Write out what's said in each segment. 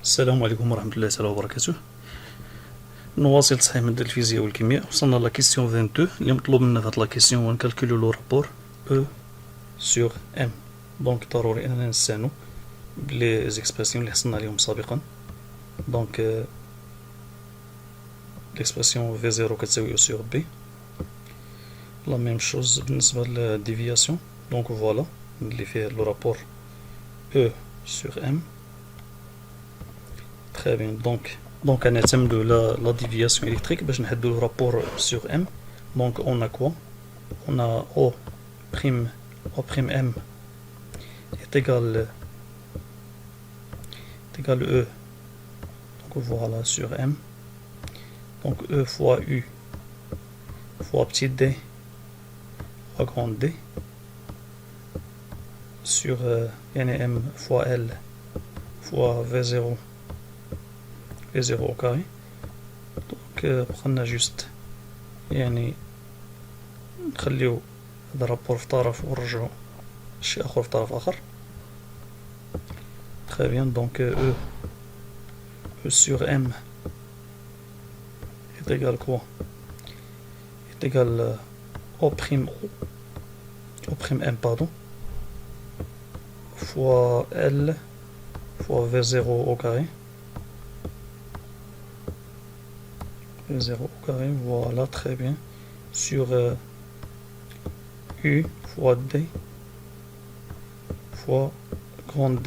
السلام عليكم ورحمة الله تعالى وبركاته. نواصل تصحيح مادة الفيزياء والكيمياء. وصلنا لا كيسيون 22 اللي مطلوب منا في هاد لا كيسيون هو نكالكولو لو رابور او سور ام. دونك ضروري اننا نستعانو بلي زيكسبرسيون اللي حصلنا عليهم سابقا. دونك ليكسبرسيون في زيرو كتساوي او سور بي. لا ميم شوز بالنسبة للديفياسيون. دونك فوالا اللي فيه لو رابور او سور ام. Très bien, donc on atteint de la déviation électrique, ben, je vais le rapport sur M. Donc on a quoi? On a O prime M est égal E. Donc voilà sur M. Donc E fois U fois petit d fois grand D sur M fois L fois V0 V0 au carré. Donc بقالنا جوست يعني نخليو هذا الرابور في طرف ونرجعو شي اخر في طرف اخر. Très bien, donc E sur M est égal quoi? Est égal O prime M pardon fois L fois V0 au carré. 0 au carré, voilà, très bien, sur U fois D fois grand D.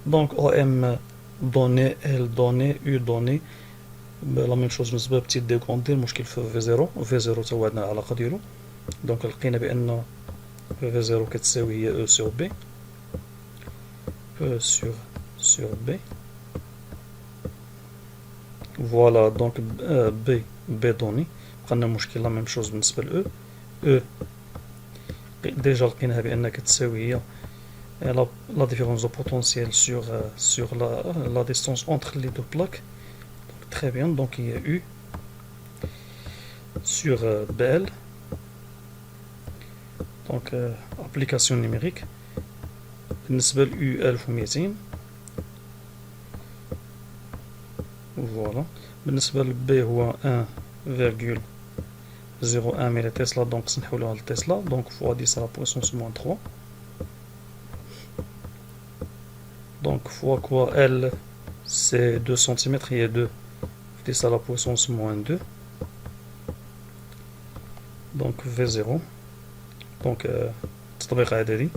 Donc OM donné, L donné, U donné, la même chose بالنسبة لبتيت D grand D. المشكل في V0 V0 تا هو عندنا العلاقة ديالو. دونك لقينا بأن V0 كتساوي هي E sur B. E sur B. Voilà, donc B donné. قلنا مشكل لا ميم شوز بالنسبة ل E ديجا لقيناها بأنها كتساوي هي la différence de potentiel sur la distance entre les deux plaques. Donc, très bien, donc il y a U sur BL. Donc application numérique. بالنسبة ل U 1200. Voilà. بالنسبة ل B هو 1,01 ملي تسلا. دونك نحولوها لتسلا. دونك فوا 10 à la puissance moins 3. Donc fois quoi L c'est 2 cm, il y a 2 10 à la puissance moins 2. Donc V0 donc التطبيق عددي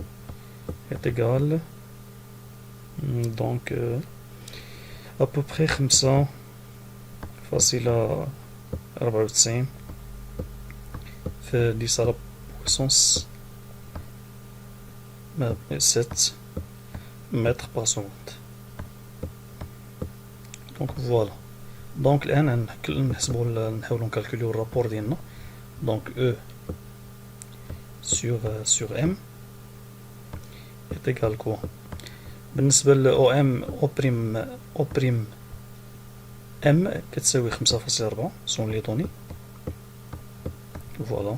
est égal donc à peu près 5 فاصلة 94 في 10 à la puissance 7 mètres par seconde. Donc voilà. Donc الآن نحاولو نكالكوليو الرابور ديالنا. Donc E sur M est égal quoi? بالنسبة ل OM O prime M كتساوي 5.4 سون لي دوني. فوالا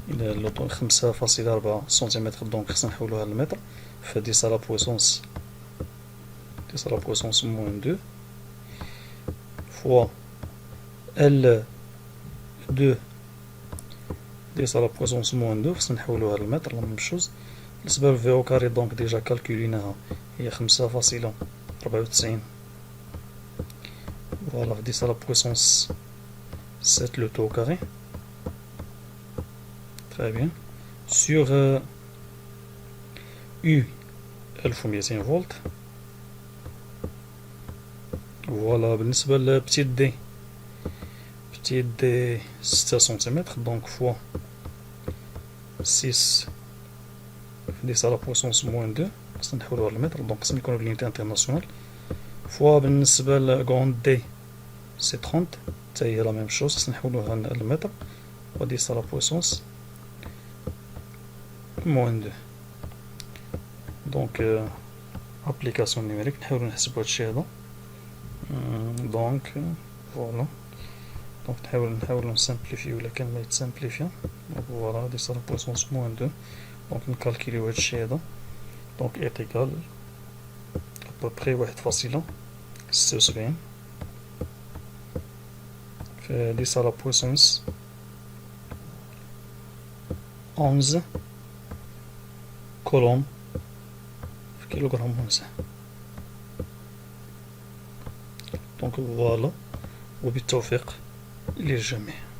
إلى لو 5.4 سنتيمتر. دونك خصنا نحولوها للمتر في 10 على بويسونس 10 على بويسونس موان 2 فوا L 2 10 على بويسونس موان 2 خصنا نحولوها للمتر. لا ميم شوز بالنسبة ل V au carré. دونك ديجا كالكوليناها هي 5.94. Voilà, 10 à la puissance 7 le tout au carré. Très bien. Sur U 1200 volts. Voilà, بالنسبة ل petite D 6 cm. Donc fois 6 10 à la puissance moins 2. خصنا نحولوها للمتر. دونك خصنا نكونو باليونيتي انترناسيونال. فوا بالنسبة ل grand D c'est 30 حتى هي لا ميم شوز. خصنا نحولوها للمتر و 10 à la puissance moins 2. دونك ابليكاسيون نيميريك نحاولو نحسبو هادشي هذا. دونك فوالا. دونك نحاولو نسامبليفيو إلا كان ما يتسامبليفيا. دونك فوالا 10 à la puissance moins 2. دونك نكالكيليو هادشي هذا. دونك إيت إيكال ابوبخي 1.76 في 10 على بويسونس 11 كولوم في كيلوغرام ونص. دونك فوالا، وبالتوفيق للجميع.